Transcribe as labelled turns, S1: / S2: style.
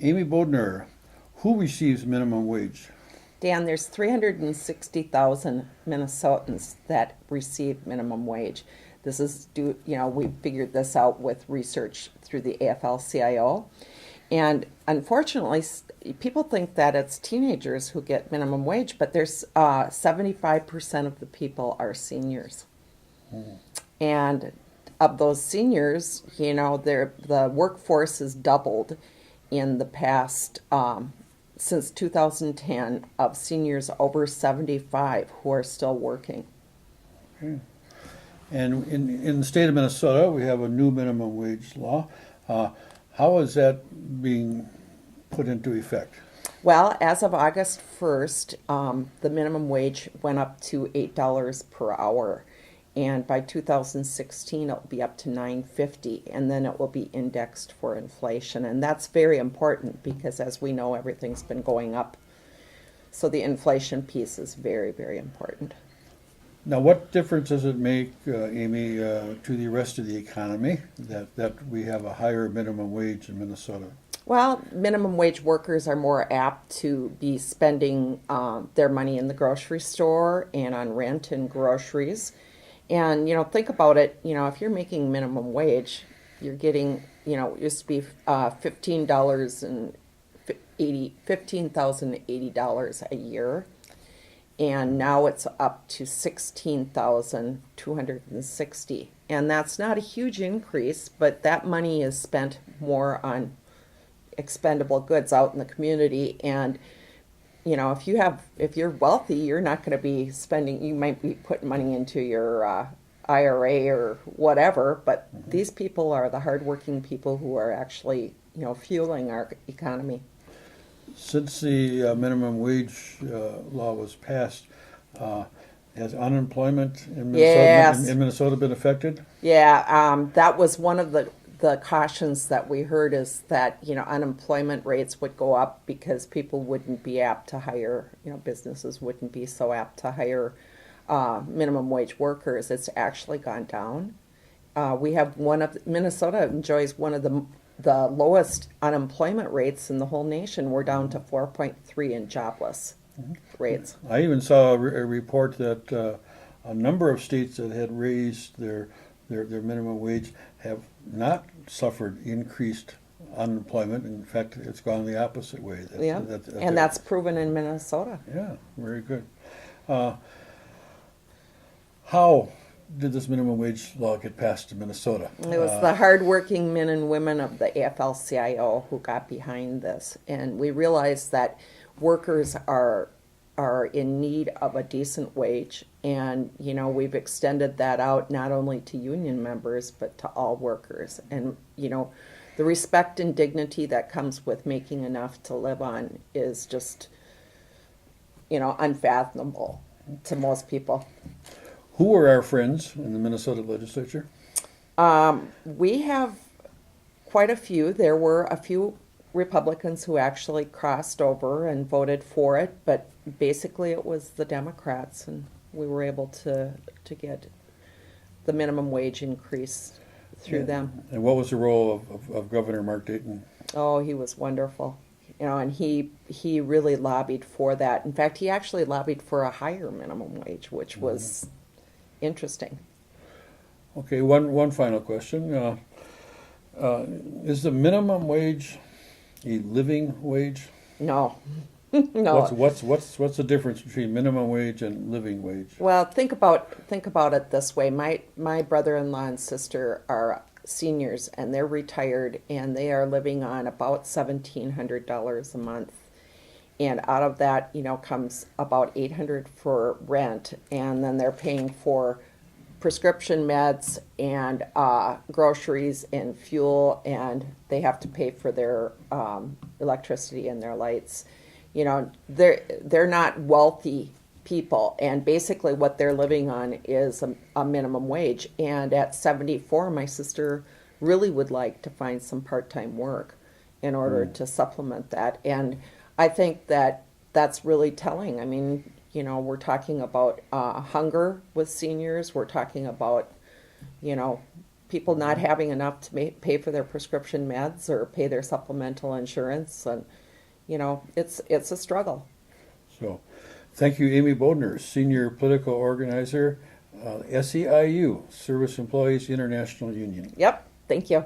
S1: Amy Bodnar, who receives minimum wage?
S2: Dan, there's 360,000 Minnesotans that receive minimum wage. This is due, we figured this out with research through the AFL-CIO. And unfortunately, people think that it's teenagers who get minimum wage, but there's 75% of the people are seniors. And of those seniors, the workforce has doubled in the past since 2010 of seniors over 75 who are still working.
S1: Okay. And in the state of Minnesota, we have a new minimum wage law. How is that being put into effect?
S2: Well, as of August 1st, the minimum wage went up to $8 per hour. And by 2016, it'll be up to $9.50, and then it will be indexed for inflation. And that's very important because, as we know, everything's been going up. So the inflation piece is very, very important.
S1: Now, what difference does it make, Amy, to the rest of the economy that we have a higher minimum wage in Minnesota?
S2: Well, minimum wage workers are more apt to be spending their money in the grocery store and on rent and groceries. And, think about it, if you're making minimum wage, you're getting, it used to be $15,080 a year. And now it's up to $16,260. And that's not a huge increase, but that money is spent more on expendable goods out in the community. And if you're wealthy, you're not going to be spending, you might be putting money into your IRA or whatever, but these people are the hardworking people who are actually, fueling our economy.
S1: Since the minimum wage law was passed, has unemployment in Minnesota been affected?
S2: Yeah, that was one of the cautions that we heard is that, unemployment rates would go up because people wouldn't be apt to hire, businesses wouldn't be so apt to hire minimum wage workers. It's actually gone down. Minnesota enjoys one of the lowest unemployment rates in the whole nation. We're down to 4.3 in jobless rates.
S1: I even saw a report that a number of states that had raised their minimum wage have not suffered increased unemployment. In fact, it's gone the opposite way.
S2: That's proven in Minnesota.
S1: Yeah, very good. How did this minimum wage law get passed in Minnesota?
S2: It was the hardworking men and women of the AFL-CIO who got behind this, and we realized that workers are in need of a decent wage, and we've extended that out not only to union members but to all workers. And the respect and dignity that comes with making enough to live on is just unfathomable to most people.
S1: Who are our friends in the Minnesota legislature?
S2: We have quite a few. There were a few Republicans who actually crossed over and voted for it, but basically it was the Democrats, and we were able to get the minimum wage increase through them.
S1: And what was the role of Governor Mark Dayton?
S2: Oh, he was wonderful. And he really lobbied for that. In fact, he actually lobbied for a higher minimum wage, which was interesting.
S1: Okay, one final question. Is the minimum wage a living wage?
S2: No. No.
S1: What's the difference between minimum wage and living wage?
S2: Well, think about it this way. My brother-in-law and sister are seniors, and they're retired, and they are living on about $1,700 a month. And out of that, comes about $800 for rent, and then they're paying for prescription meds and groceries and fuel, and they have to pay for their electricity and their lights. They're not wealthy people, and basically what they're living on is a minimum wage. And at 74, my sister really would like to find some part-time work in order to supplement that. And I think that that's really telling. I mean, we're talking about hunger with seniors. We're talking about, people not having enough to pay for their prescription meds or pay their supplemental insurance, and it's a struggle.
S1: So, thank you, Amy Bodnar, Senior Political Organizer, SEIU, Service Employees International Union.
S2: Yep, thank you.